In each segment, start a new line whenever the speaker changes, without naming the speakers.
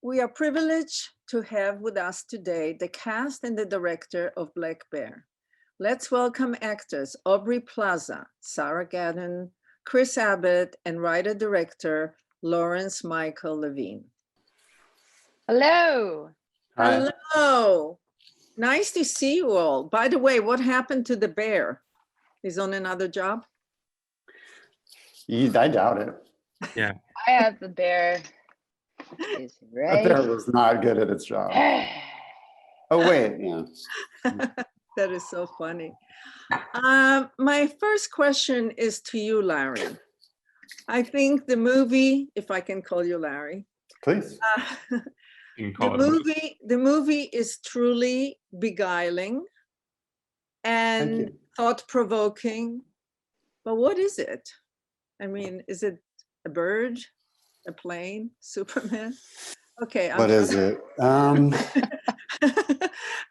We are privileged to have with us today the cast and the director of Black Bear. Let's welcome actors Aubrey Plaza, Sarah Gadon, Chris Abbott, and writer-director Lawrence Michael Levine.
Hello.
Hi.
Hello. Nice to see you all. By the way, what happened to the bear? He's on another job?
I doubt it.
Yeah.
I have the bear. Is
The
right.
bear was not good at its job. Oh, wait. Yeah.
That is so funny. My first question is to you, Larry. I think the movie, if I can call you Larry,
Please.
You can call it
the movie is truly beguiling
Thank
and
you.
thought-provoking. But what is it? I mean, is it a bird, a plane, Superman? Okay.
What is it?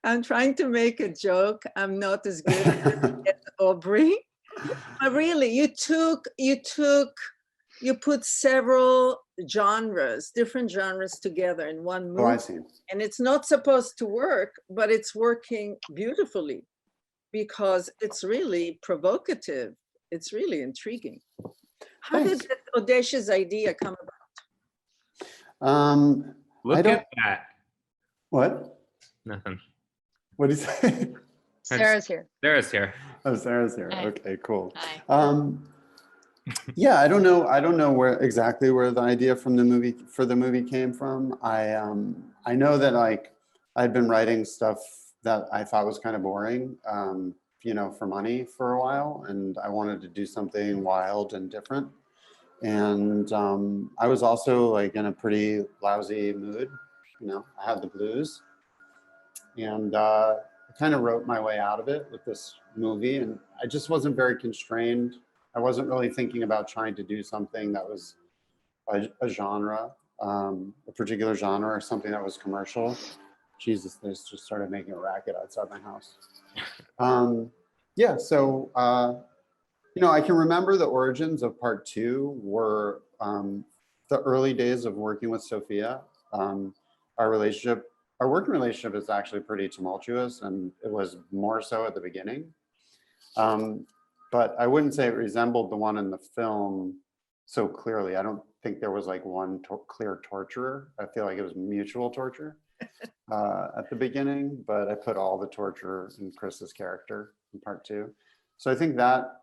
I'm trying to make a joke. I'm not as good as Aubrey. But really, you put several genres, different genres together in one movie.
Oh, I see.
And it's not supposed to work, but it's working beautifully because it's really provocative. It's really intriguing. How did that audacious idea come about?
Look at that.
What?
Nothing.
What did you say?
Sarah's here.
Sarah's here.
Oh, Sarah's here.
Hi.
Okay, cool.
Hi.
Yeah, I don't know where exactly where the idea for the movie came from. I know that like I'd been writing stuff that I thought was kind of boring, for money for a while, and I wanted to do something wild and different. And I was also like in a pretty lousy mood. I had the blues, and I kind of wrote my way out of it with this movie, and I just wasn't very constrained. I wasn't really thinking about trying to do something that was a genre, a particular genre, or something that was commercial. Jesus, they just started making a racket outside my house. So I can remember the origins of part 2 were the early days of working with Sophia. Our working relationship is actually pretty tumultuous, and it was more so at the beginning. But I wouldn't say it resembled the one in the film so clearly. I don't think there was like one clear torturer. I feel like it was mutual torture at the beginning, but I put all the torture in Chris's character in part 2. So I think that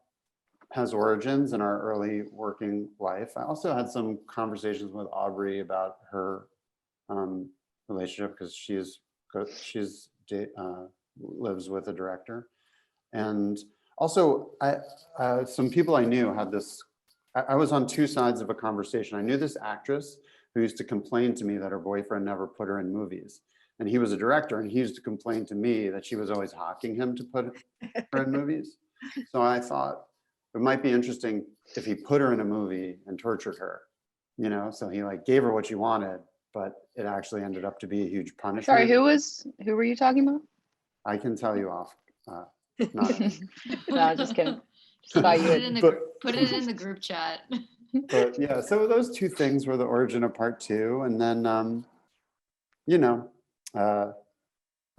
has origins in our early working life. I also had some conversations with Aubrey about her relationship, because she's lives with a director. And also, some people I knew had this, I was on two sides of a conversation. I knew this actress who used to complain to me that her boyfriend never put her in movies. And he was a director, and he used to complain to me that she was always hawking him to put her in movies. So I thought it might be interesting if he put her in a movie and tortured her, so he like gave her what she wanted, but it actually ended up to be a huge punishment.
Sorry, who were you talking about?
I can tell you off.
No, just kidding. Just thought you
Put it in the group chat.
But yeah, so those two things were the origin of part 2. And then, I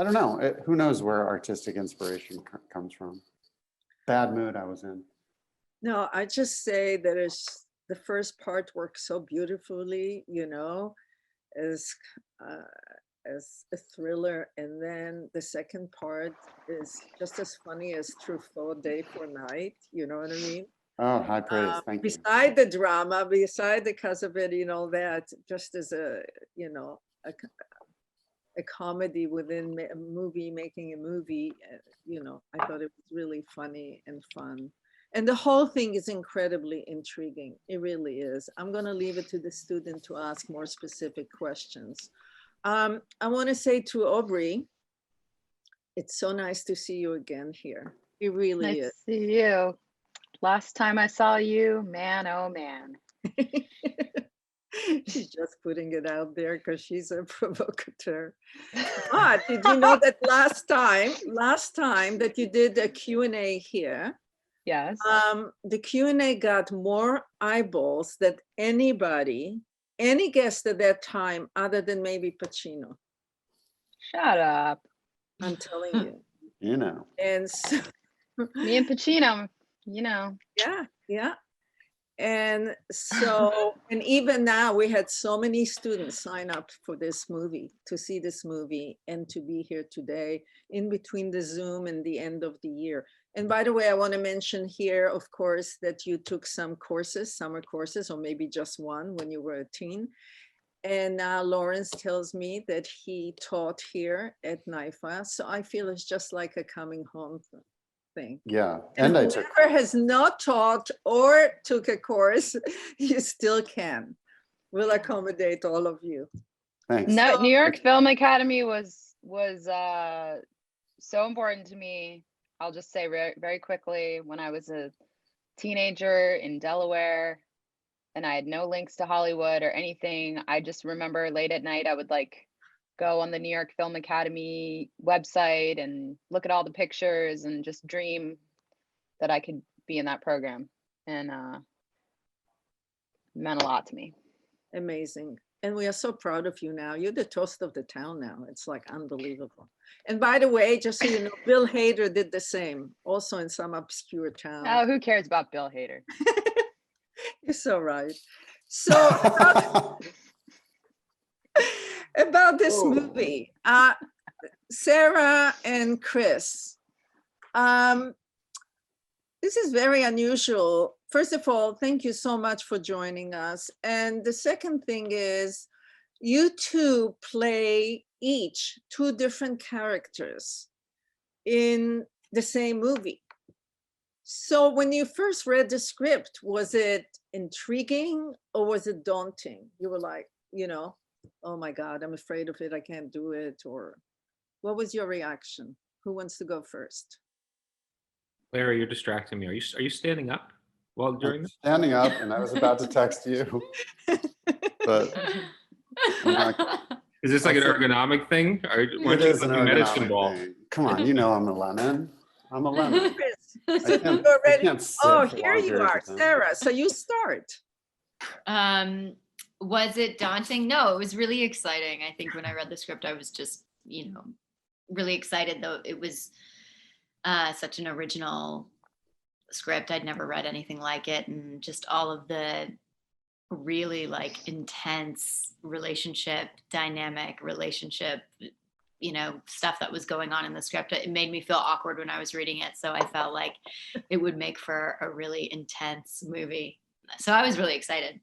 don't know. Who knows where artistic inspiration comes from? Bad mood I was in.
No, I just say that the first part works so beautifully, as a thriller, and then the second part is just as funny as Truffaut Day for Night. You know what I mean?
Oh, high praise! Thank you.
Beside the drama, beside the Cassavetti and all that, just as a comedy within a movie, making a movie, I thought it was really funny and fun. And the whole thing is incredibly intriguing. It really is. I'm going to leave it to the student to ask more specific questions. I want to say to Aubrey, it's so nice to see you again here. It really is.
Nice to see you. Last time I saw you, man, oh man.
She's just putting it out there because she's a provocateur. But did you know that last time that you did a Q&A here,
Yes.
the Q&A got more eyeballs than anybody any guest at that time other than maybe Pacino.
Shut up.
I'm telling you.
You know.
And so,
Me and Pacino, you know.
yeah. And so, and even now we had so many students sign up for this movie, to see this movie and to be here today in between the Zoom and the end of the year. And by the way, I want to mention here, of course, that you took some courses, summer courses, or maybe just one when you were a teen. And now Lawrence tells me that he taught here at NYFA. So I feel it's just like a coming home thing.
Yeah.
And
And I took,
whoever has not taught or took a course, you still can. We'll accommodate all of you.
thanks.
No,
So-
New York Film Academy was so important to me. I'll just say very quickly, when I was a teenager in Delaware and I had no links to Hollywood or anything, I just remember late at night I would like go on the New York Film Academy website and look at all the pictures and just dream that I could be in that program. And meant a lot to me.
Amazing. And we are so proud of you now. You're the toast of the town now. It's like unbelievable. And by the way, just so you know, Bill Hader did the same, also in some obscure town.
Oh, who cares about Bill Hader?
You're so right. So about this
Oh.
movie, Sarah and Chris, this is very unusual. First of all, thank you so much for joining us. And the second thing is, you two play each two different characters in the same movie. So when you first read the script, was it intriguing or was it daunting? You were like, you know, oh my God, I'm afraid of it, I can't do it. Or what was your reaction? Who wants to go first?
Larry, you're distracting me. Are you standing up while during
I'm
this?
standing up and I was about to text you, but I'm not,
Is this like an
Also-
ergonomic thing? Or
it
weren't you
is an
like a medicine
ergonomic
ball?
thing. Come on, you know I'm a lemon. I'm a lemon.
Chris,
I
so
can't,
you're
I
ready.
can't sit
Oh,
for
here
long
you
periods
are,
of time.
Sarah. So you start.
Was it daunting? No, it was really exciting. I think when I read the script, I was just, really excited, though it was such an original script. I'd never read anything like it, and just all of the really like intense dynamic relationship, stuff that was going on in the script. It made me feel awkward when I was reading it. So I felt like it would make for a really intense movie. So I was really excited.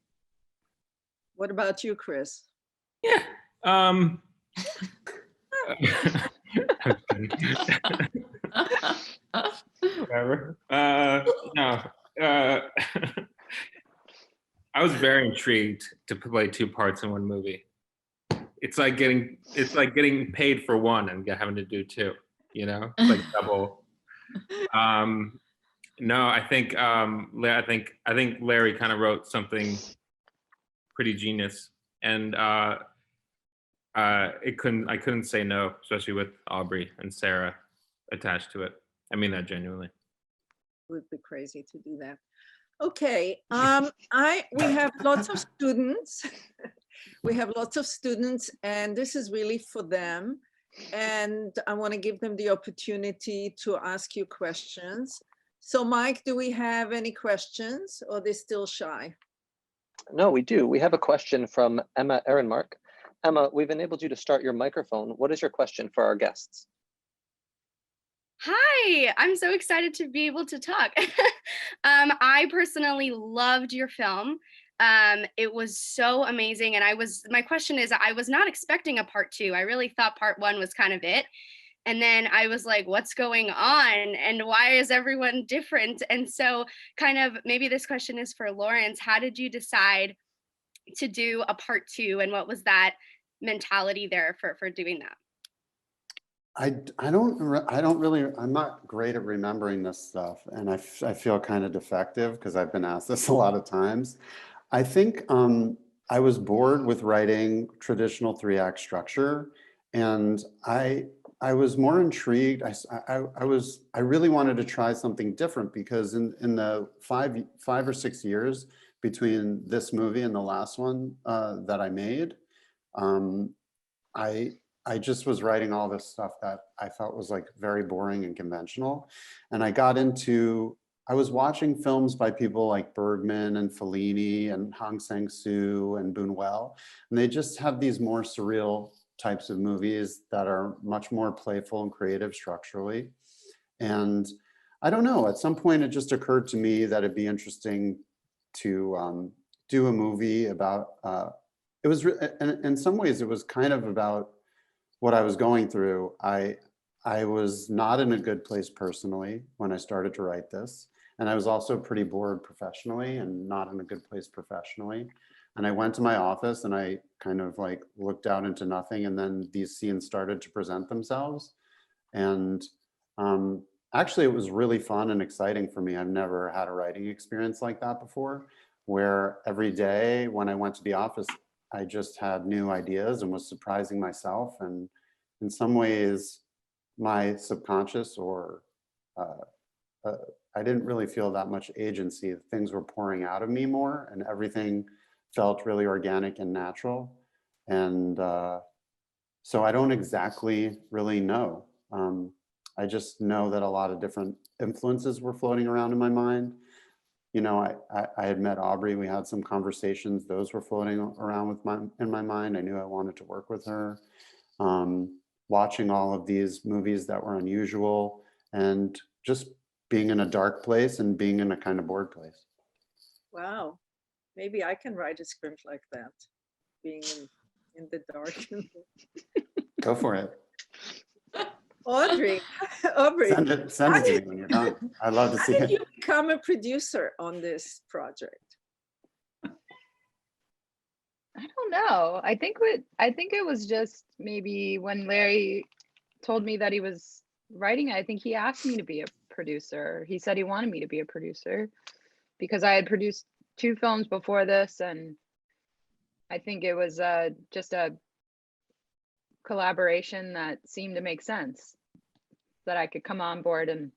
What about you, Chris?
Yeah. I'm kidding. Whatever. No. I was very intrigued to play two parts in one movie. It's like getting paid for one and having to do two. It's like double. No, I think Larry kind of wrote something pretty genius, and I couldn't say no, especially with Aubrey and Sarah attached to it. I mean that genuinely.
It would be crazy to do that. Okay, we have lots of students. We have lots of students, and this is really for them. And I want to give them the opportunity to ask you questions. So Mike, do we have any questions, or they're still shy?
No, we do. We have a question from Emma Ehrenmark. Emma, we've enabled you to start your microphone. What is your question for our guests?
Hi, I'm so excited to be able to talk. I personally loved your film. It was so amazing. And my question is, I was not expecting a part 2. I really thought part 1 was kind of it. And then I was like, what's going on? And why is everyone different? And so kind of maybe this question is for Lawrence. How did you decide to do a part 2? And what was that mentality there for doing that?
I'm not great at remembering this stuff, and I feel kind of defective because I've been asked this a lot of times. I think I was bored with writing traditional 3-act structure, and I was more intrigued. I really wanted to try something different because in the five or 6 years between this movie and the last one that I made. I just was writing all this stuff that I felt was like very boring and conventional. And I was watching films by people like Bergman and Fellini and Hong Sang-soo and Buñuel, and they just have these more surreal types of movies that are much more playful and creative structurally. And I don't know, at some point it just occurred to me that it'd be interesting to do a movie about, in some ways it was kind of about what I was going through. I was not in a good place personally when I started to write this. And I was also pretty bored professionally and not in a good place professionally. And I went to my office and I kind of like looked out into nothing, and then these scenes started to present themselves. And actually it was really fun and exciting for me. I've never had a writing experience like that before, where every day when I went to the office, I just had new ideas and was surprising myself. And in some ways, my subconscious I didn't really feel that much agency. Things were pouring out of me more, and everything felt really organic and natural. And so I don't exactly really know. I just know that a lot of different influences were floating around in my mind. You know, I had met Aubrey, we had some conversations, those were floating around in my mind. I knew I wanted to work with her. Watching all of these movies that were unusual, and just being in a dark place and being in a kind of bored place.
Wow. Maybe I can write a script like that, being in the dark.
Go for it.
Aubrey,
Send it to me when you're done. I'd love to
how
see
did
it.
you become a producer on this project?
I don't know. I think it was just maybe when Larry told me that he was writing it, I think he asked me to be a producer. He said he wanted me to be a producer because I had produced 2 films before this, and I think it was just a collaboration that seemed to make sense, that I could come on board and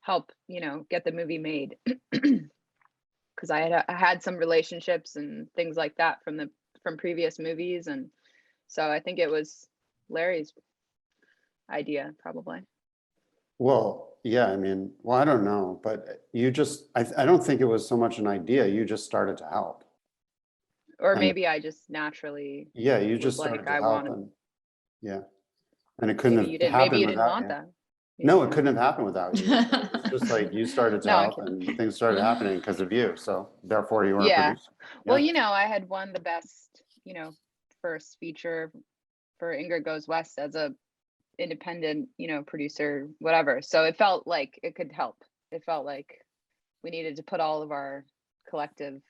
help, you know, get the movie made. Because I had some relationships and things like that from previous movies, and so I think it was Larry's idea, probably.
Well, yeah, I mean, well, I don't know, but you just, I don't think it was so much an idea. You just started to help.
Or
And
maybe I just naturally,
yeah, you
was
just
like,
started to
I
help.
wanted-
And yeah, and it couldn't
maybe
have happened
maybe you didn't
without
want
you.
that.
No,
Yeah.
it couldn't have happened without you. It's just like you started to
No, I'm
help
kidding.
and things started happening because of you. So therefore you were a
Yeah.
producer.
Well,
Yeah.
you know, I had won the best, you know, first feature for Ingrid Goes West as a independent, you know, producer, whatever. So it felt like it could help. It felt like we needed to put all of our collective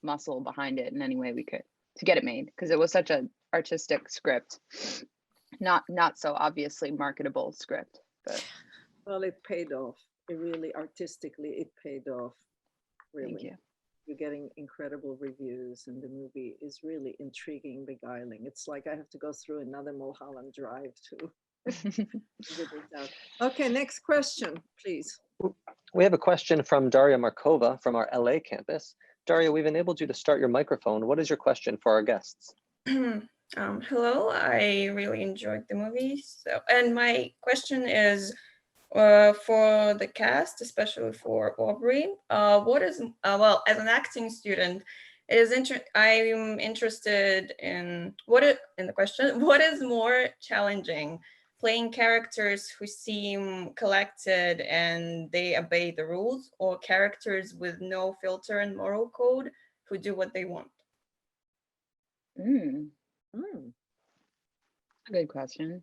muscle behind it in any way we could to get it made, because it was such an artistic script, not so obviously marketable script. But
Well, it paid off. It really, artistically, it paid off. Really.
thank you.
You're getting incredible reviews, and the movie is really intriguing, beguiling. It's like I have to go through another Mulholland Drive to figure this out. Okay, next question, please.
We have a question from Daria Markova from our LA campus. Daria, we've enabled you to start your microphone. What is your question for our guests?
Hello, I really enjoyed the movie. And my question is for the cast, especially for Aubrey. What is well, as an acting student, I'm interested in in the question. What is more challenging, playing characters who seem collected and they obey the rules, or characters with no filter and moral code who do what they want?
Good question.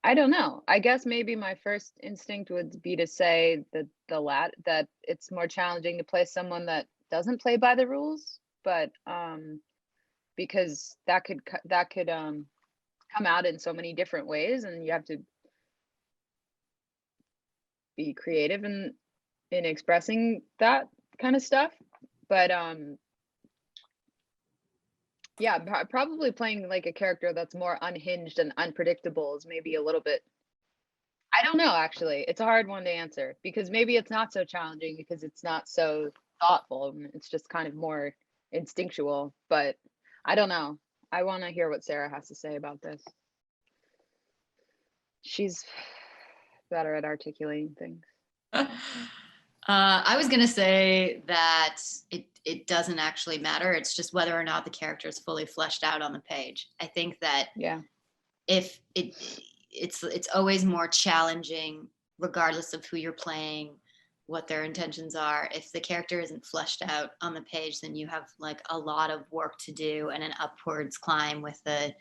I don't know. I guess maybe my first instinct would be to say that that it's more challenging to play someone that doesn't play by the rules, but because that could come out in so many different ways, and you have to be creative in expressing that kind of stuff. But yeah, probably playing like a character that's more unhinged and unpredictable is maybe a little bit I don't know, actually. It's a hard one to answer because maybe it's not so challenging because it's not so thoughtful. And it's just kind of more instinctual, but I don't know. I want to hear what Sarah has to say about this. She's better at articulating things.
I was gonna say that it doesn't actually matter. It's just whether or not the character is fully fleshed out on the page. I think that if it's always more challenging, regardless of who you're playing, what their intentions are. If the character isn't fleshed out on the page, then you have like a lot of work to do and an upwards climb with the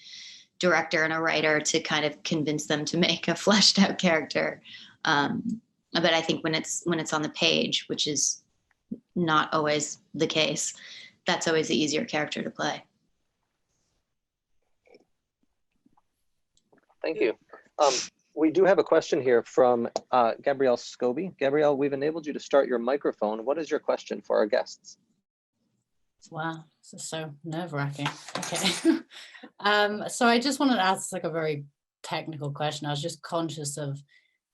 director and a writer to kind of convince them to make a fleshed out character. But I think when it's on the page, which is not always the case, that's always the easier character to play.
Thank you. We do have a question here from Gabrielle Scobie. Gabrielle, we've enabled you to start your microphone. What is your question for our guests?
Wow, this is so nerve-wracking. Okay. So I just wanted to ask like a very technical question. I was just conscious of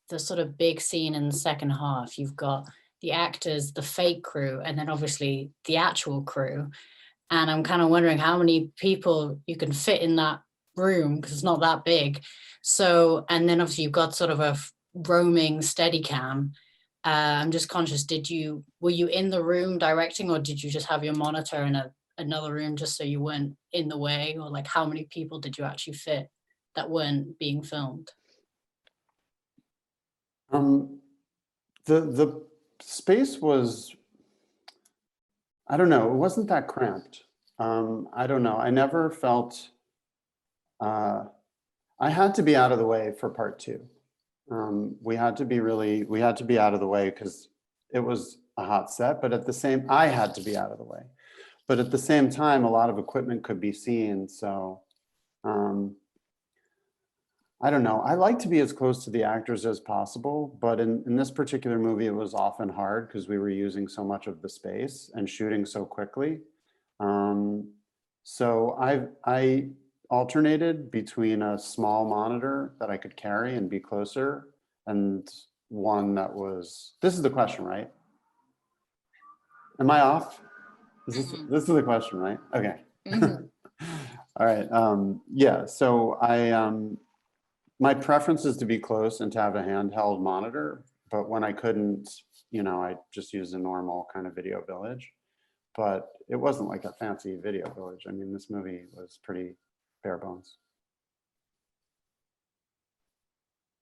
the sort of big scene in the second half. You've got the actors, the fake crew, and then obviously the actual crew. And I'm kind of wondering how many people you can fit in that room because it's not that big. So, and then obviously you've got sort of a roaming Steadicam. I'm just conscious, were you in the room directing, or did you just have your monitor in another room just so you weren't in the way? Or like how many people did you actually fit that weren't being filmed?
The space was, I don't know, it wasn't that cramped. I don't know, I never felt, I had to be out of the way for part two. We had to be out of the way because it was a hot set, but I had to be out of the way. But at the same time, a lot of equipment could be seen. So I don't know. I like to be as close to the actors as possible, but in this particular movie, it was often hard because we were using so much of the space and shooting so quickly. So I alternated between a small monitor that I could carry and be closer and one that was, this is the question, right? Am I off? This is the question, right? Okay. All right. Yeah, so my preference is to be close and to have a handheld monitor, but when I couldn't, I just used a normal kind of video village, but it wasn't like a fancy video village. I mean, this movie was pretty bare bones.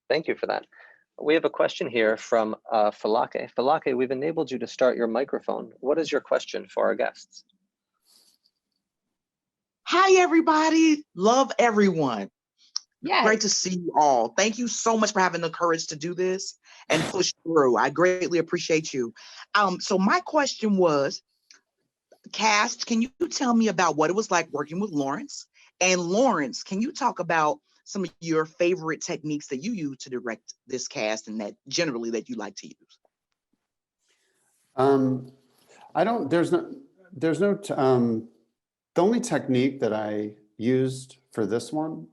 Thank you for that. We have a question here from Falake. Falake, we've enabled you to start your microphone. What is your question for our guests?
Hi, everybody. Love everyone.
Yeah.
Great to see you all. Thank you so much for having the courage to do this and push through. I greatly appreciate you. So my question was, cast, can you tell me about what it was like working with Lawrence? And Lawrence, can you talk about some of your favorite techniques that you use to direct this cast and that generally that you like to use?
The only technique that I used for this one,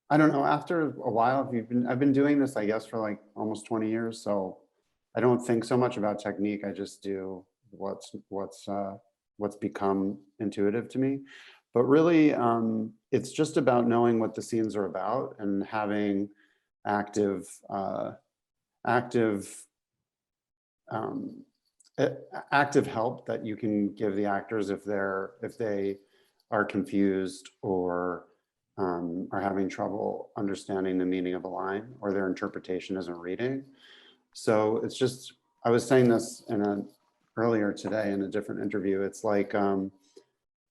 I don't know, after a while, I've been doing this, I guess, for like almost 20 years. So I don't think so much about technique. I just do what's become intuitive to me. But really, it's just about knowing what the scenes are about and having active help that you can give the actors if they are confused or are having trouble understanding the meaning of a line or their interpretation isn't reading. So it's just, I was saying this earlier today in a different interview. It's like,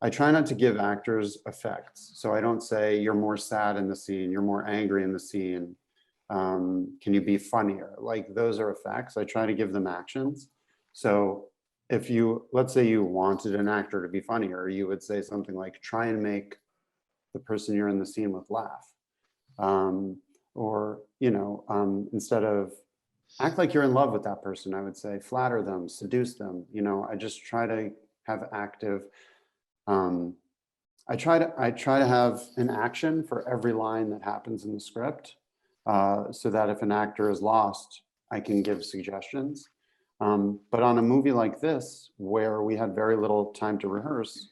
I try not to give actors effects. So I don't say you're more sad in the scene, you're more angry in the scene. Can you be funnier? Like those are effects. I try to give them actions. So if let's say you wanted an actor to be funnier, you would say something like, try and make the person you're in the scene with laugh. Or, instead of act like you're in love with that person, I would say flatter them, seduce them. I just try to have active, I try to have an action for every line that happens in the script. so that if an actor is lost, I can give suggestions. But on a movie like this, where we had very little time to rehearse,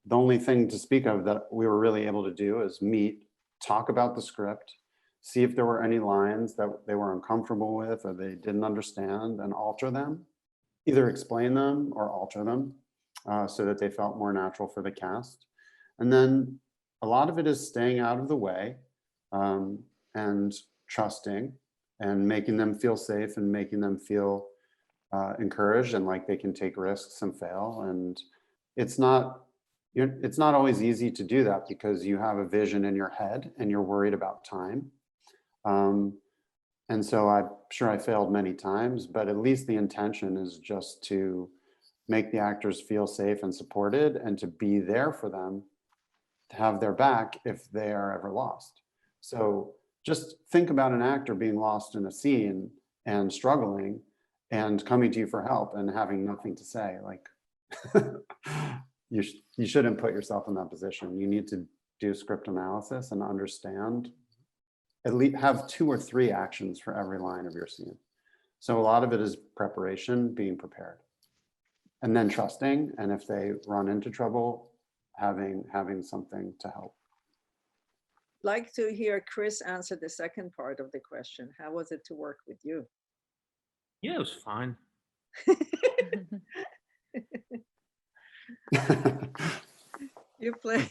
the only thing to speak of that we were really able to do is meet, talk about the script, see if there were any lines that they were uncomfortable with or they didn't understand, and alter them, either explain them or alter them so that they felt more natural for the cast. And then a lot of it is staying out of the way and trusting and making them feel safe and making them feel encouraged and like they can take risks and fail. And it's not always easy to do that because you have a vision in your head and you're worried about time. And so I'm sure I failed many times, but at least the intention is just to make the actors feel safe and supported and to be there for them, to have their back if they are ever lost. So just think about an actor being lost in a scene and struggling and coming to you for help and having nothing to say. Like, you shouldn't put yourself in that position. You need to do script analysis and understand, at least have 2 or 3 actions for every line of your scene. So a lot of it is preparation, being prepared, and then trusting. And if they run into trouble, having something to help.
Like to hear Chris answer the second part of the question. How was it to work with you?
Yeah, it was fine.
You play.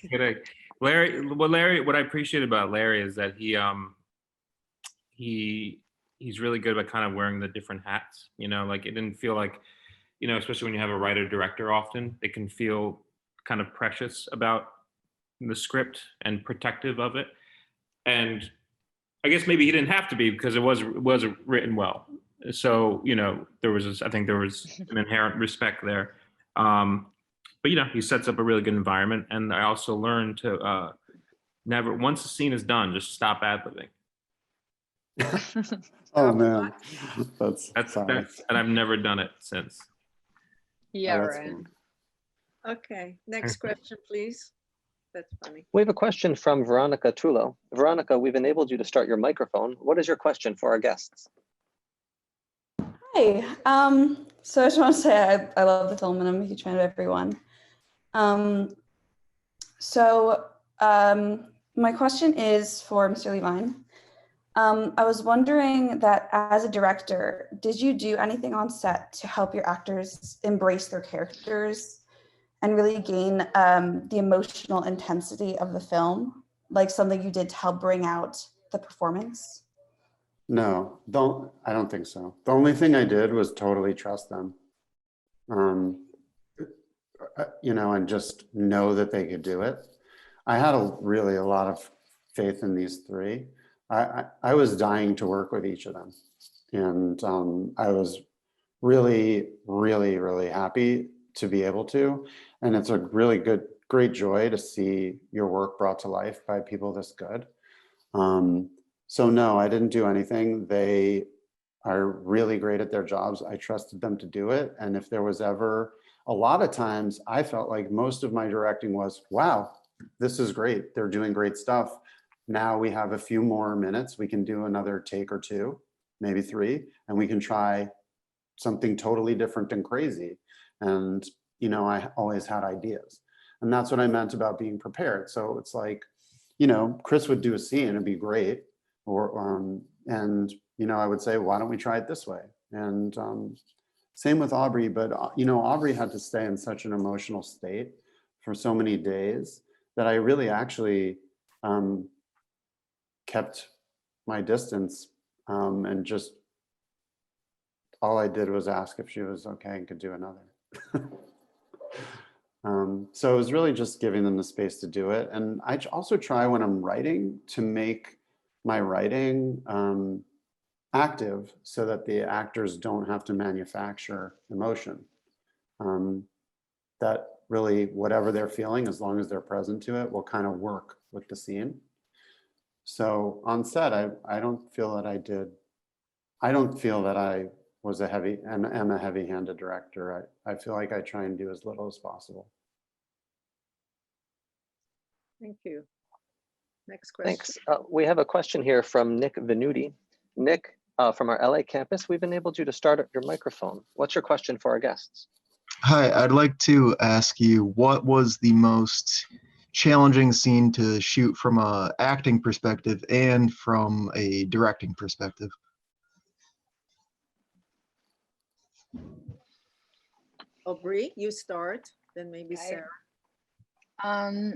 Larry, what I appreciate about Larry is that he's really good about kind of wearing the different hats, you know, like it didn't feel like, you know, especially when you have a writer director, often it can feel kind of precious about the script and protective of it. And I guess maybe he didn't have to be because it was written well. So, you know, I think there was an inherent respect there. But, you know, he sets up a really good environment. And I also learned to never, once the scene is done, just stop ad-libbing.
Oh man, that's
and I've never done it since.
Yeah,
that's
right.
fun.
Okay, next question, please. That's funny.
We have a question from Veronica Trullo. Veronica, we've enabled you to start your microphone. What is your question for our guests?
Hi. So I just want to say I love the film and I'm a huge fan of everyone. My question is for Mr. Levine. I was wondering that as a director, did you do anything on set to help your actors embrace their characters and really gain the emotional intensity of the film? Like something you did to help bring out the performance?
No, I don't think so. The only thing I did was totally trust them. You know, and just know that they could do it. I had really a lot of faith in these 3. I was dying to work with each of them. And I was really, really, really happy to be able to. And it's a really great joy to see your work brought to life by people this good. So no, I didn't do anything. They are really great at their jobs. I trusted them to do it. And if there was ever, a lot of times I felt like most of my directing was, wow, this is great. They're doing great stuff. Now we have a few more minutes. We can do another take or 2, maybe 3, and we can try something totally different and crazy. And, you know, I always had ideas. And that's what I meant about being prepared. So it's like, you know, Chris would do a scene, it'd be great. And, you know, I would say, why don't we try it this way? And same with Aubrey, but, you know, Aubrey had to stay in such an emotional state for so many days that I really actually kept my distance and just all I did was ask if she was okay and could do another. So it was really just giving them the space to do it. And I also try when I'm writing to make my writing active so that the actors don't have to manufacture emotion. That really, whatever they're feeling, as long as they're present to it, will kind of work with the scene. So on set, I don't feel that I did. I don't feel that I was am a heavy-handed director. I feel like I try and do as little as possible.
Thank you. Next question.
Thanks. We have a question here from Nick Venuti. Nick, from our LA campus, we've enabled you to start up your microphone. What's your question for our guests?
Hi, I'd like to ask you, what was the most challenging scene to shoot from a acting perspective and from a directing perspective?
Aubrey, you start, then maybe
Okay.
Sarah.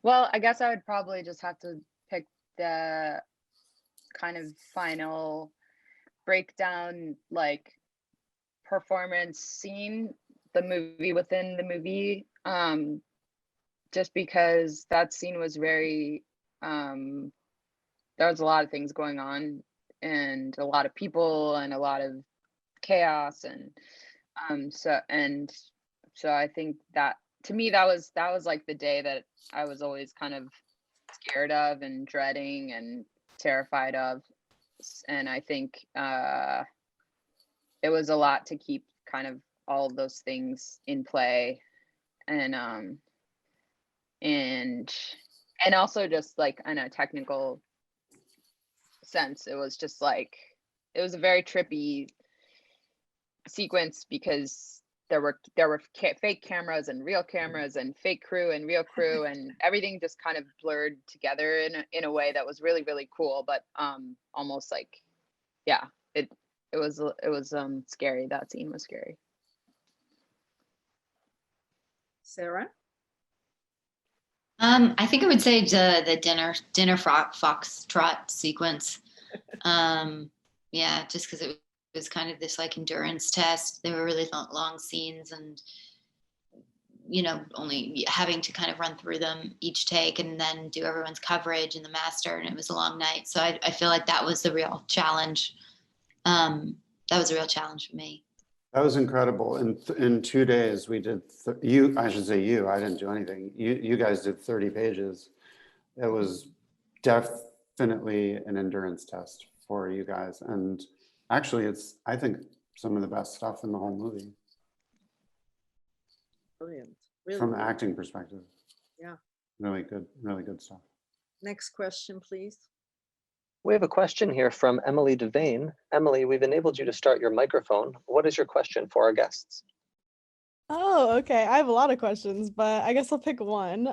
Well, I guess I would probably just have to pick the kind of final breakdown, like performance scene, the movie within the movie, just because that scene was very, there was a lot of things going on and a lot of people and a lot of chaos, and so I think that, to me, that was like the day that I was always kind of scared of and dreading and terrified of. And I think it was a lot to keep kind of all of those things in play. And also just like in a technical sense, it was just like, it was a very trippy sequence because there were fake cameras and real cameras and fake crew and real crew, and everything just kind of blurred together in a way that was really, really cool, but almost like, yeah, it was scary. That scene was scary.
Sarah?
I think I would say the dinner foxtrot sequence. Yeah, just because it was kind of this like endurance test. They were really long scenes, and only having to kind of run through them each take and then do everyone's coverage and the master, and it was a long night. So I feel like that was the real challenge. That was a real challenge for me.
That was incredible. In 2 days, we did, I should say you, I didn't do anything. You guys did 30 pages. It was definitely an endurance test for you guys. And actually, it's, I think, some of the best stuff in the whole movie.
Brilliant. Really
From an
good.
acting perspective.
Yeah.
Really good stuff.
Next question, please.
We have a question here from Emily Devane. Emily, we've enabled you to start your microphone. What is your question for our guests?
Oh, okay. I have a lot of questions, but I guess I'll pick one.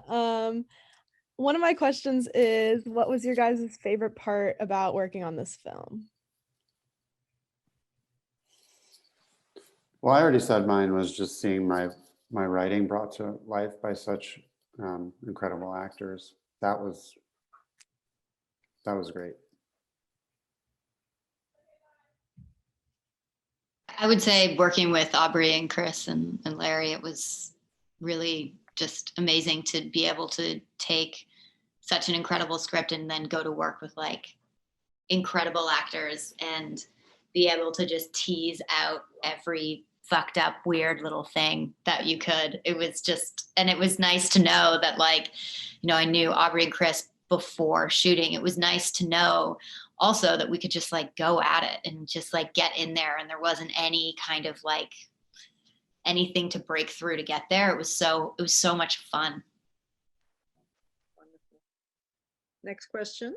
One of my questions is, what was your guys' favorite part about working on this film?
Well, I already said mine was just seeing my writing brought to life by such incredible actors. That was great.
I would say working with Aubrey and Chris and Larry, it was really just amazing to be able to take such an incredible script and then go to work with like incredible actors and be able to just tease out every fucked up, weird little thing that you could. It was just, and it was nice to know that, like, I knew Aubrey and Chris before shooting. It was nice to know also that we could just like go at it and just like get in there, and there wasn't any kind of like anything to break through to get there. It was so much fun.
Wonderful. Next question.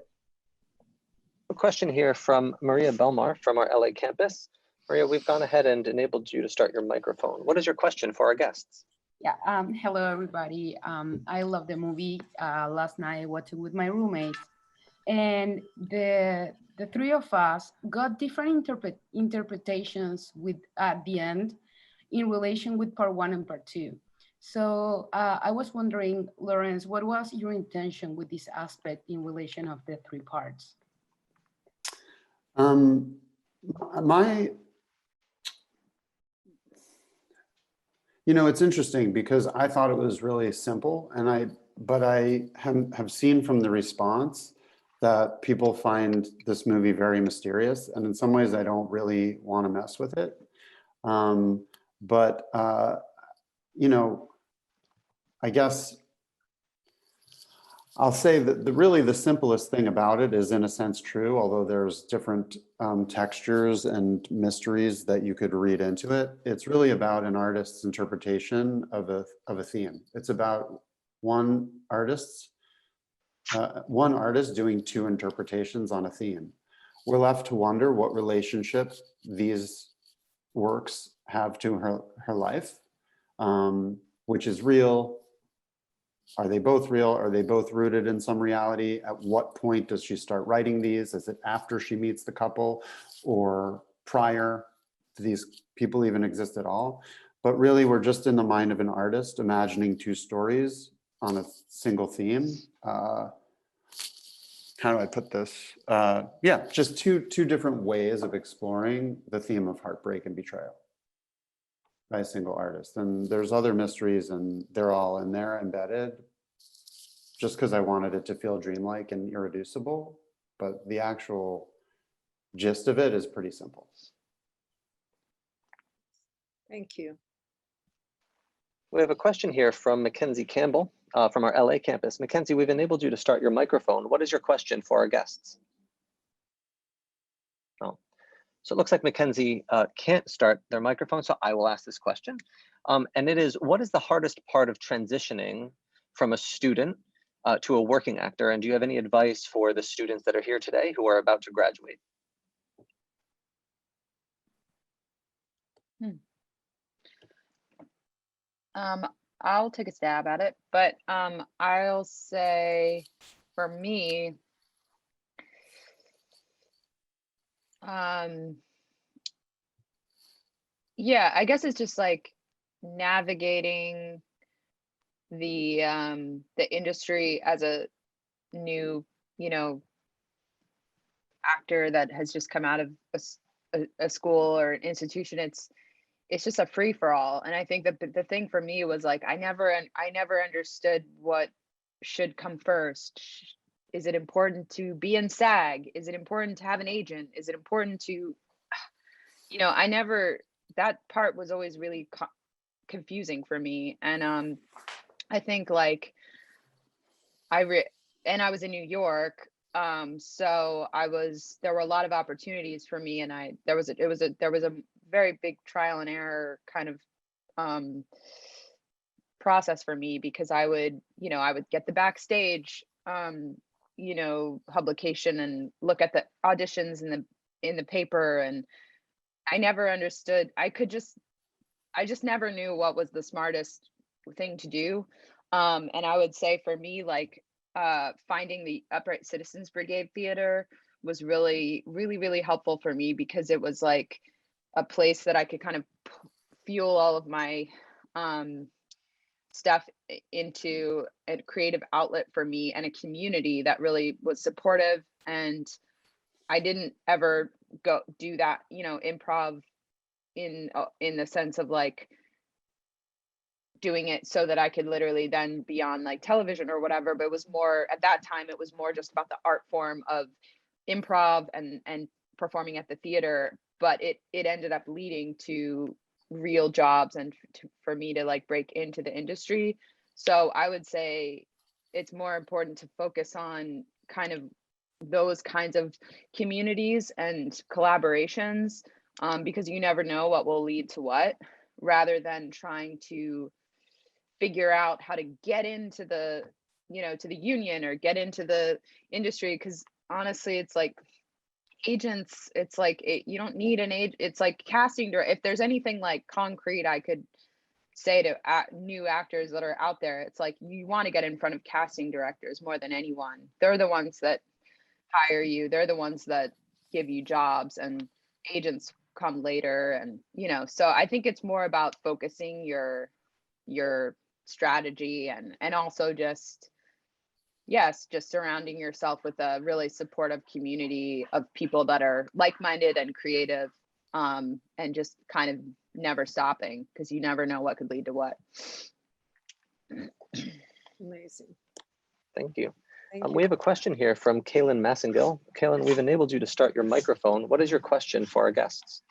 A question here from Maria Belmar from our LA campus. Maria, we've gone ahead and enabled you to start your microphone. What is your question for our guests?
Yeah, hello everybody. I love the movie. Last night I watched it with my roommates, and the three of us got different interpretations at the end in relation with part 1 and part 2. So I was wondering, Lawrence, what was your intention with this aspect in relation of the 3 parts?
It's interesting because I thought it was really simple, but I have seen from the response that people find this movie very mysterious, and in some ways I don't really want to mess with it. I guess I'll say that really the simplest thing about it is in a sense true, although there's different textures and mysteries that you could read into it. It's really about an artist's interpretation of a theme. It's about one artist's one artist doing two interpretations on a theme. We're left to wonder what relationship these works have to her life, which is real. Are they both real? Are they both rooted in some reality? At what point does she start writing these? Is it after she meets the couple or prior? Do these people even exist at all? But really, we're just in the mind of an artist imagining two stories on a single theme. How do I put this? Yeah, just two different ways of exploring the theme of heartbreak and betrayal by a single artist. And there's other mysteries, and they're all in there embedded, just because I wanted it to feel dreamlike and irreducible. But the actual gist of it is pretty simple.
Thank you.
We have a question here from Mackenzie Campbell from our LA campus. Mackenzie, we've enabled you to start your microphone. What is your question for our guests? Oh, so it looks like Mackenzie can't start their microphone, so I will ask this question. And it is, what is the hardest part of transitioning from a student to a working actor? And do you have any advice for the students that are here today who are about to graduate?
I'll take a stab at it, but I'll say for me, yeah, I guess it's just like navigating the industry as a new, actor that has just come out of a school or an institution. It's just a free for all. And I think that the thing for me was like, I never understood what should come first. Is it important to be in SAG? Is it important to have an agent? Is it important to, that part was always really confusing for me. And I think like, I was in New York. So there were a lot of opportunities for me, and there was a very big trial and error kind of process for me, because I would get the backstage publication and look at the auditions in the paper, and I never understood. I just never knew what was the smartest thing to do. And I would say for me, like finding the Upright Citizens Brigade Theater was really, really, really helpful for me, because it was like a place that I could kind of fuel all of my stuff into a creative outlet for me, and a community that really was supportive. And I didn't ever go do that, improv in the sense of like doing it so that I could literally then be on like television or whatever. But it was more, at that time, it was more just about the art form of improv and performing at the theater. But it ended up leading to real jobs and for me to like break into the industry. So I would say it's more important to focus on kind of those kinds of communities and collaborations, because you never know what will lead to what, rather than trying to figure out how to get into the, to the union or get into the industry. Because honestly, it's like agents, it's like you don't need an agent. It's like casting director. If there's anything like concrete I could say to new actors that are out there, it's like you want to get in front of casting directors more than anyone. They're the ones that hire you. They're the ones that give you jobs, and agents come later. And so I think it's more about focusing your strategy and also just surrounding yourself with a really supportive community of people that are like-minded and creative, and just kind of never stopping, because you never know what could lead to what.
Amazing.
Thank you.
Thank
We
you.
have a question here from Kaylin Massengill. Kaylin, we've enabled you to start your microphone. What is your question for our guests?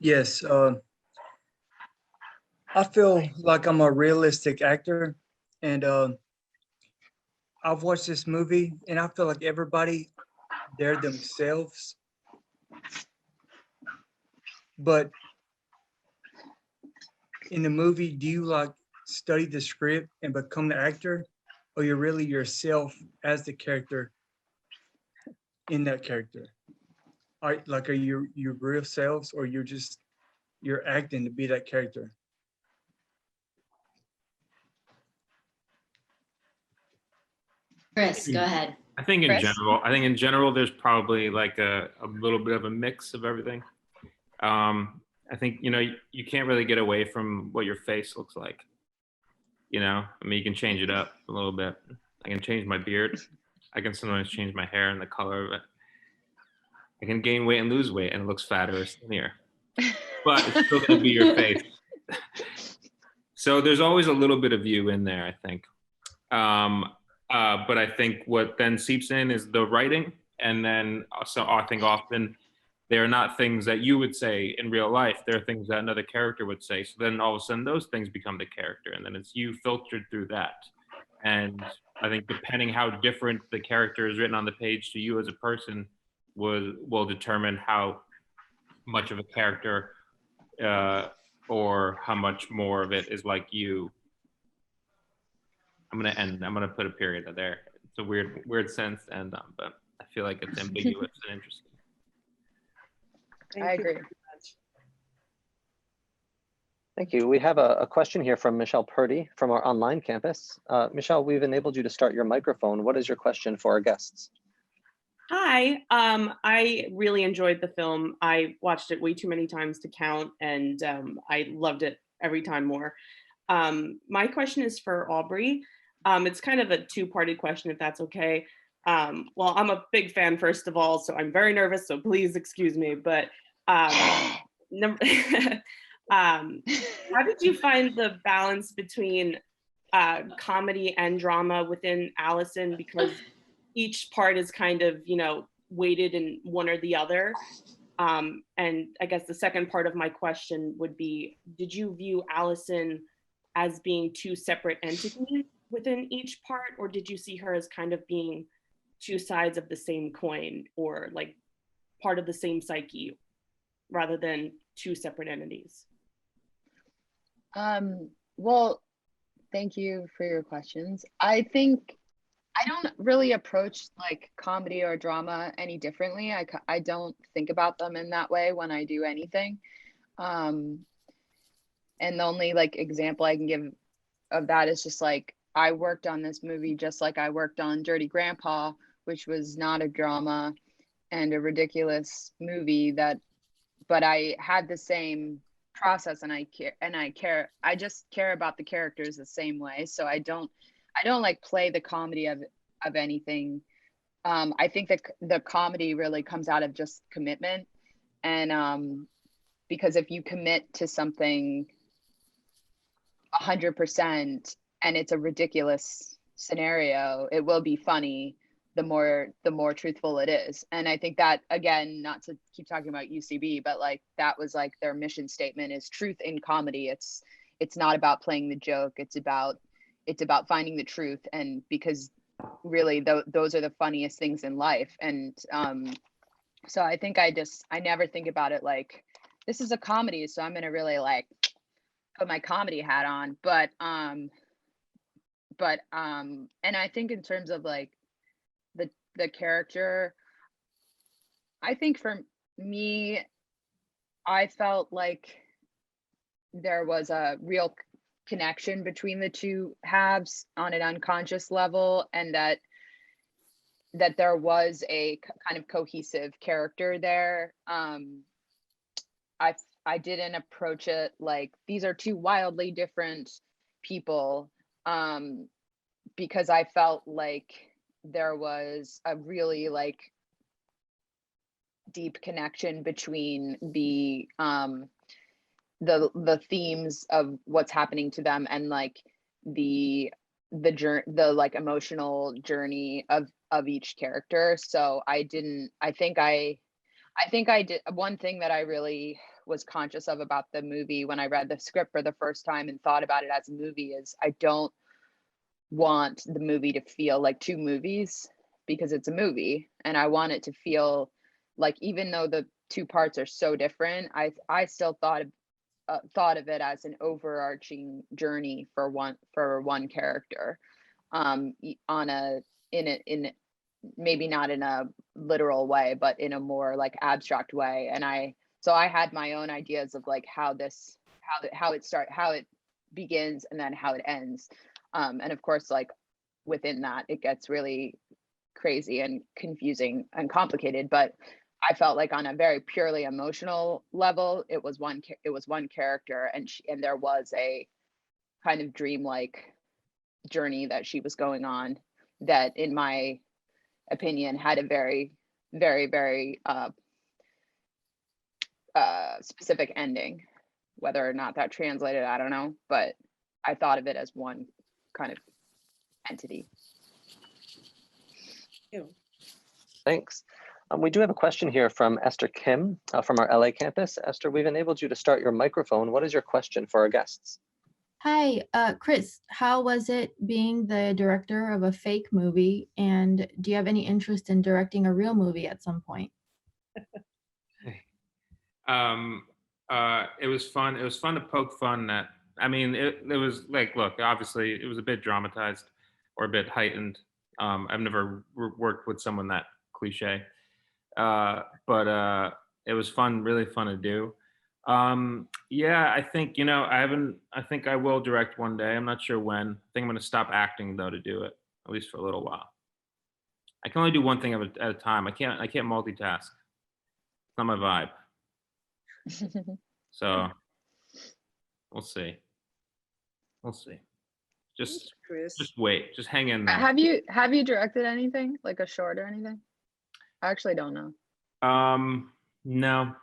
Yes, I feel like I'm a realistic actor, and I've watched this movie, and I feel like everybody, they're themselves. But in the movie, do you like study the script and become the actor, or you're really yourself as the character in that character? Are you your real selves, or you're acting to be that character?
Chris, go ahead.
I think in
Chris?
general, there's probably like a little bit of a mix of everything. I think, you can't really get away from what your face looks like. I mean, you can change it up a little bit. I can change my beard. I can sometimes change my hair and the color of it. I can gain weight and lose weight, and it looks fatter or skinnier. But it's still gonna be your face. So there's always a little bit of you in there, I think. But I think what then seeps in is the writing. And then also, I think often they're not things that you would say in real life. They're things that another character would say. So then all of a sudden those things become the character, and then it's you filtered through that. And I think depending how different the character is written on the page to you as a person will determine how much of a character or how much more of it is like you. I'm gonna put a period there. It's a weird sense to end on, but I feel like it's ambiguous and interesting.
I agree.
Thank you. We have a question here from Michelle Purdy from our online campus. Michelle, we've enabled you to start your microphone. What is your question for our guests?
Hi, I really enjoyed the film. I watched it way too many times to count, and I loved it every time more. My question is for Aubrey. It's kind of a two-parted question, if that's okay. Well, I'm a big fan, first of all, so I'm very nervous, so please excuse me. But how did you find the balance between comedy and drama within Allison? Because each part is kind of, weighted in one or the other. And I guess the second part of my question would be, did you view Allison as being two separate entities within each part, or did you see her as kind of being two sides of the same coin, or like part of the same psyche rather than two separate entities?
Well, thank you for your questions. I think I don't really approach like comedy or drama any differently. I don't think about them in that way when I do anything. And the only like example I can give of that is just like, I worked on this movie just like I worked on Dirty Grandpa, which was not a drama and a ridiculous movie but I had the same process, and I just care about the characters the same way. So I don't like play the comedy of anything. I think that the comedy really comes out of just commitment. And because if you commit to something 100% and it's a ridiculous scenario, it will be funny the more truthful it is. And I think that, again, not to keep talking about UCB, but like that was like their mission statement is truth in comedy. It's not about playing the joke. It's about finding the truth. And because really those are the funniest things in life. And so I think I never think about it like this is a comedy, so I'm gonna really like put my comedy hat on. But and I think in terms of like the character, I think for me, I felt like there was a real connection between the two halves on an unconscious level, and that there was a kind of cohesive character there. I didn't approach it like these are two wildly different people, because I felt like there was a really like deep connection between the themes of what's happening to them and like the like emotional journey of each character. So I think I did one thing that I really was conscious of about the movie when I read the script for the first time and thought about it as a movie is I don't want the movie to feel like two movies, because it's a movie, and I want it to feel like, even though the two parts are so different, I still thought of it as an overarching journey for one character. on in maybe not in a literal way, but in a more like abstract way. And so I had my own ideas of like how it begins and then how it ends. And of course, like within that, it gets really crazy and confusing and complicated. But I felt like on a very purely emotional level, it was one character, and there was a kind of dreamlike journey that she was going on that, in my opinion, had a very, very, very specific ending. Whether or not that translated, I don't know, but I thought of it as one kind of entity.
Thanks. We do have a question here from Esther Kim from our LA campus. Esther, we've enabled you to start your microphone. What is your question for our guests?
Hi, Chris, how was it being the director of a fake movie? And do you have any interest in directing a real movie at some point?
It was fun. It was fun to poke fun at. I mean, it was like, look, obviously it was a bit dramatized or a bit heightened. I've never worked with someone that cliche, but it was fun, really fun to do. Yeah, I think, I think I will direct one day. I'm not sure when. I think I'm going to stop acting though to do it, at least for a little while. I can only do one thing at a time. I can't multitask. It's not my vibe. So we'll see. Just wait. Just hang in there.
Have you directed anything, like a short or anything? I actually don't know.
No.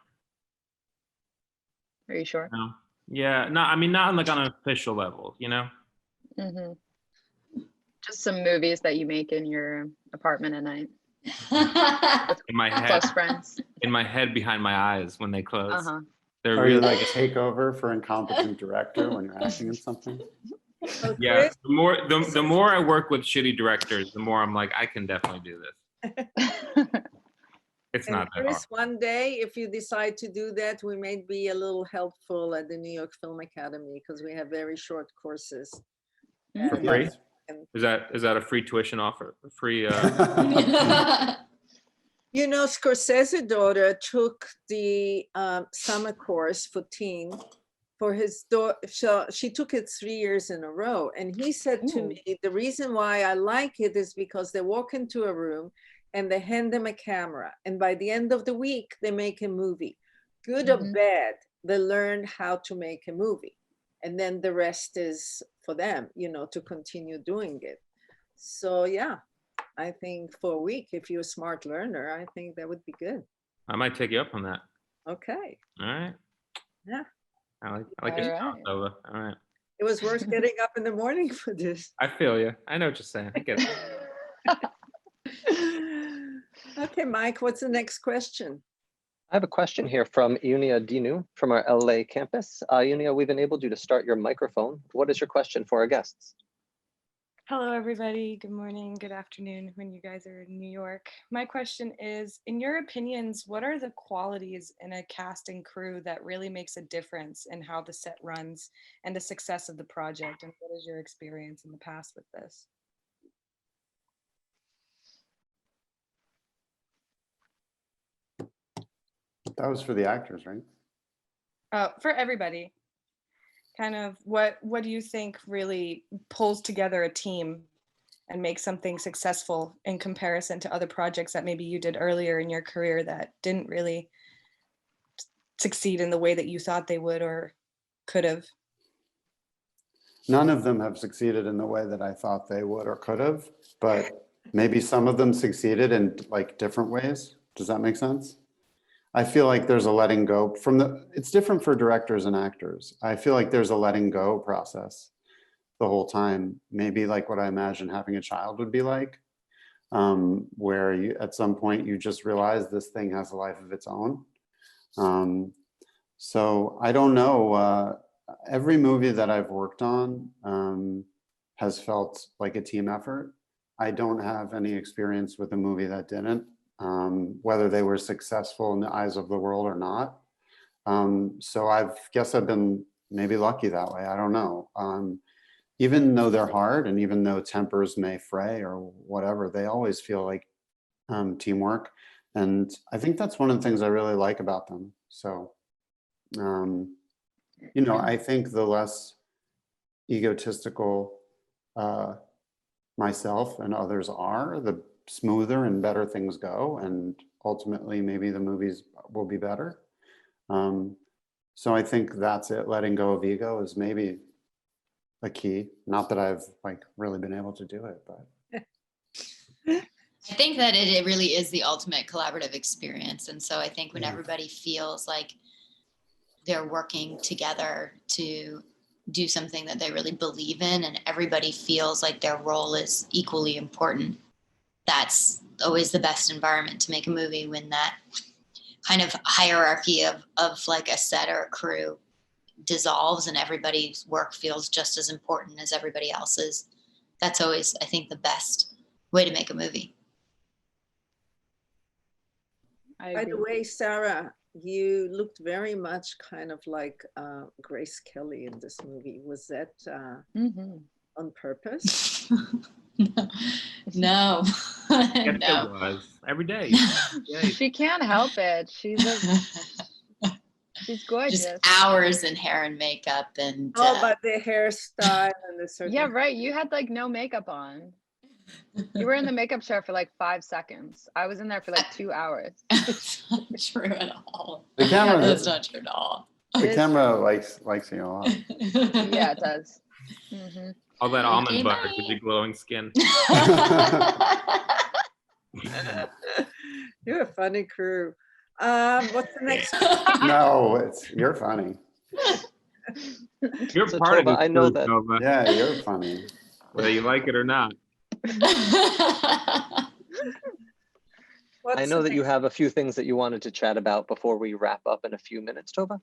Are you sure?
No. Yeah. No. I mean, not like on an official level.
Mm-hmm. Just some movies that you make in your apartment at night.
In my head.
Close friends.
In my head, behind my eyes when they close.
Uh-huh.
They're
Or
really
you like take over for incompetent director when you're acting in something?
Yeah. The more I work with shitty directors, the more I'm like, I can definitely do this. It's not that hard.
Chris, one day, if you decide to do that, we may be a little helpful at the New York Film Academy because we have very short courses.
For free? Is that a free tuition offer? Free
Scorsese's daughter took the summer course for teen for his daughter. So she took it 3 years in a row. And he said to me, the reason why I like it is because they walk into a room and they hand them a camera. And by the end of the week, they make a movie. Good or bad, they learn how to make a movie. And then the rest is for them, to continue doing it. So yeah, I think for a week, if you're a smart learner, I think that would be good.
I might take you up on that.
Okay.
All right.
Yeah.
I like your style, Tova. All right.
It was worth getting up in the morning for this.
I feel you. I know what you're saying. I get it.
Okay, Mike, what's the next question?
I have a question here from Unia Dinu from our LA campus. Unia, we've enabled you to start your microphone. What is your question for our guests?
Hello, everybody. Good morning, good afternoon when you guys are in New York. My question is, in your opinions, what are the qualities in a cast and crew that really makes a difference in how the set runs and the success of the project? And what is your experience in the past with this?
That was for the actors, right?
For everybody. Kind of what do you think really pulls together a team and makes something successful in comparison to other projects that maybe you did earlier in your career that didn't really succeed in the way that you thought they would or could have?
None of them have succeeded in the way that I thought they would or could have, but maybe some of them succeeded in like different ways. Does that make sense? I feel like there's a letting go it's different for directors and actors. I feel like there's a letting go process the whole time. Maybe like what I imagine having a child would be like, where you, at some point you just realize this thing has a life of its own. So I don't know, every movie that I've worked on has felt like a team effort. I don't have any experience with a movie that didn't. Whether they were successful in the eyes of the world or not. So I guess I've been maybe lucky that way. I don't know. even though they're hard and even though tempers may fray or whatever, they always feel like teamwork. And I think that's one of the things I really like about them. So, you know, I think the less egotistical myself and others are, the smoother and better things go. And ultimately, maybe the movies will be better. So I think that's it. Letting go of ego is maybe a key. Not that I've like really been able to do it, but.
I think that it really is the ultimate collaborative experience. And so I think when
Yeah.
everybody feels like they're working together to do something that they really believe in, and everybody feels like their role is equally important, that's always the best environment to make a movie, when that kind of hierarchy of like a set or a crew dissolves and everybody's work feels just as important as everybody else's. That's always, I think, the best way to make a movie.
By the way, Sarah, you looked very much kind of like Grace Kelly in this movie. Was that on purpose?
No.
Yes,
No.
it was. Every day.
She can't help it. She's gorgeous.
Just hours in hair and makeup and
Oh, but the hairstyle and the certain.
Yeah, right. You had like no makeup on. You were in the makeup chair for like 5 seconds. I was in there for like 2 hours.
That's not true at all.
The camera,
That's not true at all.
the camera likes you a lot.
Yeah, it does.
All that
Okay,
almond butter
bye.
gives you glowing skin.
You're a funny crew. What's the next?
No, you're funny.
You're
So,
part of
Tova,
this
I know
group,
that-
Tova,
Yeah, you're funny.
whether you like it or not.
I
What's
know
the
that you
next?
have a few things that you wanted to chat about before we wrap up in a few minutes, Tova.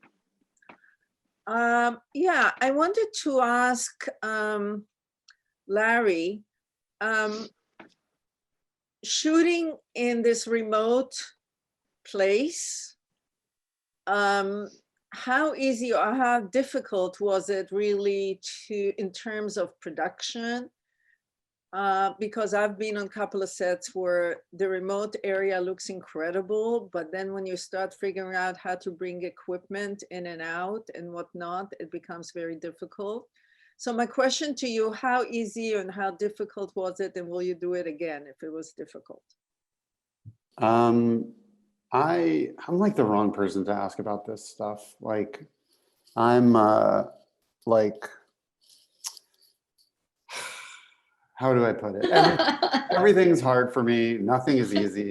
Yeah, I wanted to ask Larry, shooting in this remote place, how easy or how difficult was it really in terms of production? Because I've been on a couple of sets where the remote area looks incredible, but then when you start figuring out how to bring equipment in and out and whatnot, it becomes very difficult. So my question to you, how easy and how difficult was it, and will you do it again if it was difficult?
I'm like the wrong person to ask about this stuff. Like, I'm like, how do I put it? Everything's hard for me. Nothing is easy.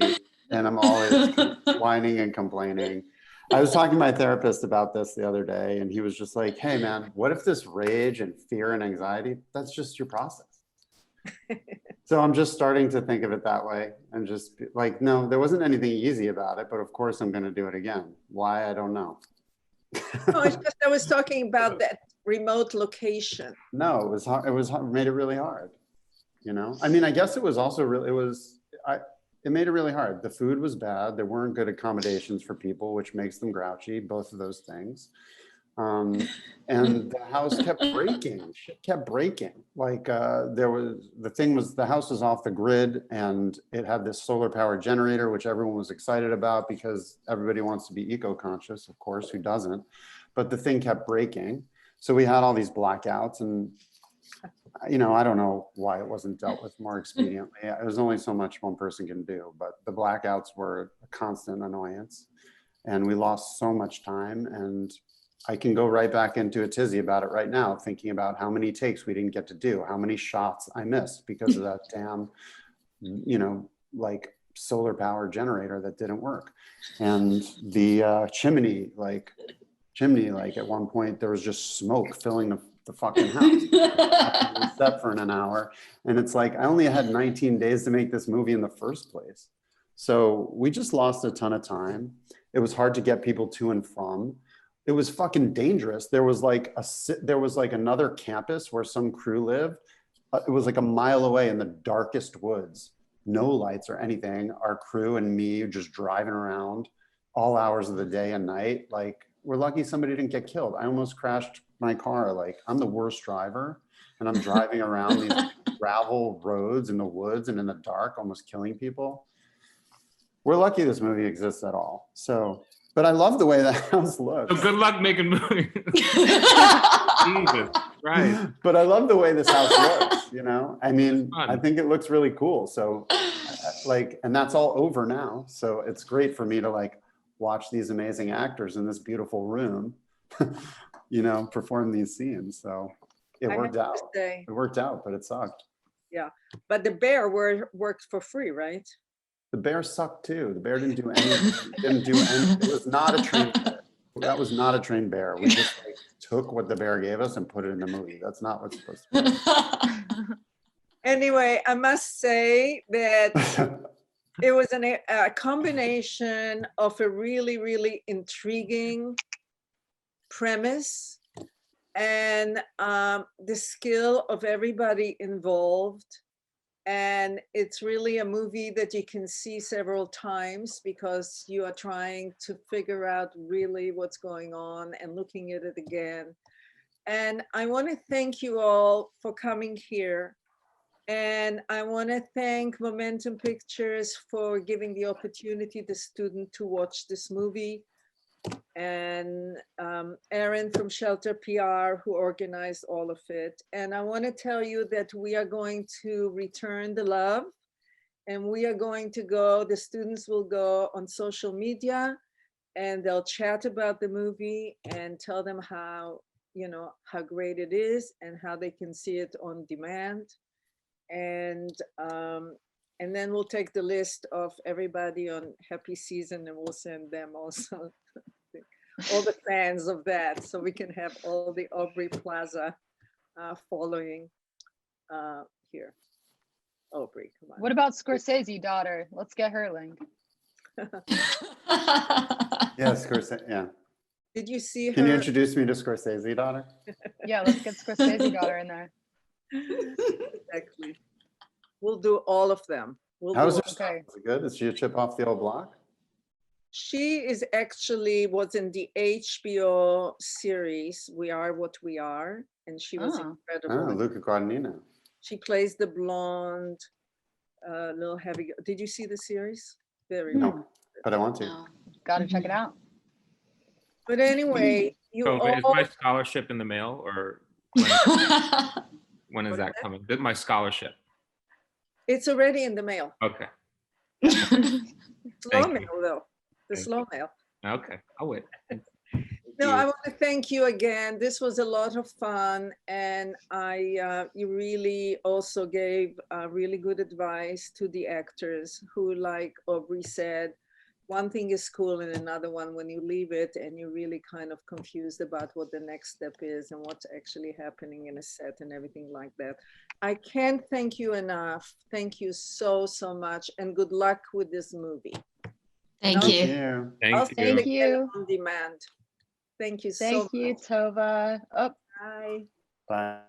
And I'm always whining and complaining. I was talking to my therapist about this the other day, and he was just like, hey man, what if this rage and fear and anxiety, that's just your process. So I'm just starting to think of it that way and just be like, no, there wasn't anything easy about it, but of course I'm going to do it again. Why? I don't know.
No, it's just I was talking about that remote location.
No, it was hard. It was made it really hard. You know, I mean, I guess it was also really, it made it really hard. The food was bad. There weren't good accommodations for people, which makes them grouchy, both of those things. And the house kept breaking. Shit kept breaking. Like the house was off the grid, and it had this solar powered generator, which everyone was excited about because everybody wants to be eco-conscious, of course, who doesn't? But the thing kept breaking. So we had all these blackouts, and you know, I don't know why it wasn't dealt with more expediently. There's only so much one person can do, but the blackouts were a constant annoyance, and we lost so much time. And I can go right back into a tizzy about it right now, thinking about how many takes we didn't get to do, how many shots I missed because of that damn, you know, like solar power generator that didn't work. And the chimney, like at one point there was just smoke filling the fucking house. We sat for an hour, and it's like I only had 19 days to make this movie in the first place. So we just lost a ton of time. It was hard to get people to and from. It was fucking dangerous. There was like another campus where some crew lived. It was like a mile away in the darkest woods, no lights or anything. Our crew and me just driving around all hours of the day and night. Like, we're lucky somebody didn't get killed. I almost crashed my car. Like, I'm the worst driver. and I'm driving around these gravel roads in the woods and in the dark, almost killing people. We're lucky this movie exists at all. So, but I love the way that house looks.
So good luck making movies. Jesus Christ.
But I love the way this house looks, you know? I mean,
fun.
I think it looks really cool. So like, and that's all over now. So it's great for me to like watch these amazing actors in this beautiful room, you know, perform these scenes. So it
I
worked
have
out.
to say,
It worked out, but it sucked.
yeah, but the bear worked for free, right?
The bear sucked too. The bear didn't do anything. Didn't do anything. It was not a trained bear. That was not a trained bear. We just like, took what the bear gave us and put it in the movie. That's not what's supposed to be.
Anyway, I must say that it was a combination of a really, really intriguing premise and the skill of everybody involved. And it's really a movie that you can see several times because you are trying to figure out really what's going on and looking at it again. And I want to thank you all for coming here. And I want to thank Momentum Pictures for giving the opportunity to the student to watch this movie. And Erin from Shelter PR, who organized all of it. And I want to tell you that we are going to return the love, and we are going to go, the students will go on social media and they'll chat about the movie and tell them how, you know, how great it is and how they can see it on demand. And then we'll take the list of everybody on Happy Season and we'll send them also all the fans of that, so we can have all the Aubrey Plaza following here. Aubrey, come on.
What about Scorsese daughter? Let's get her link.
Yeah, Scorsese, yeah.
Did you see her?
Can you introduce me to Scorsese daughter?
Yeah, let's get Scorsese daughter in there.
Exactly. We'll do all of them. We'll
How
do
is her
all-
stuff? Is it good? Is she a chip off the old block?
She is actually was in the HBO series We Are What We Are, and she was incredible.
Oh, Luca Guadagnino.
She plays the blonde, little heavy. Did you see the series? Very
No,
good.
but I want to.
Gotta check it out.
But anyway, you
So is
all
my scholarship in the mail, or when is that coming? My scholarship.
it's already in the mail.
Okay.
Slow
Thank
mail
you.
though. The
Thank
slow mail.
Okay, I'll wait.
No, I want to thank you again. This was a lot of fun, and you really also gave really good advice to the actors who, like Aubrey said, one thing is cool and another one when you leave it and you're really kind of confused about what the next step is and what's actually happening in a set and everything like that. I can't thank you enough. Thank you so, so much, and good luck with this movie.
Thank
I'll-
you.
I'll
Thank
see it
Thank
again
you.
on demand. Thank you so much.
Thank you, Tova. Oh.
Bye.
Bye.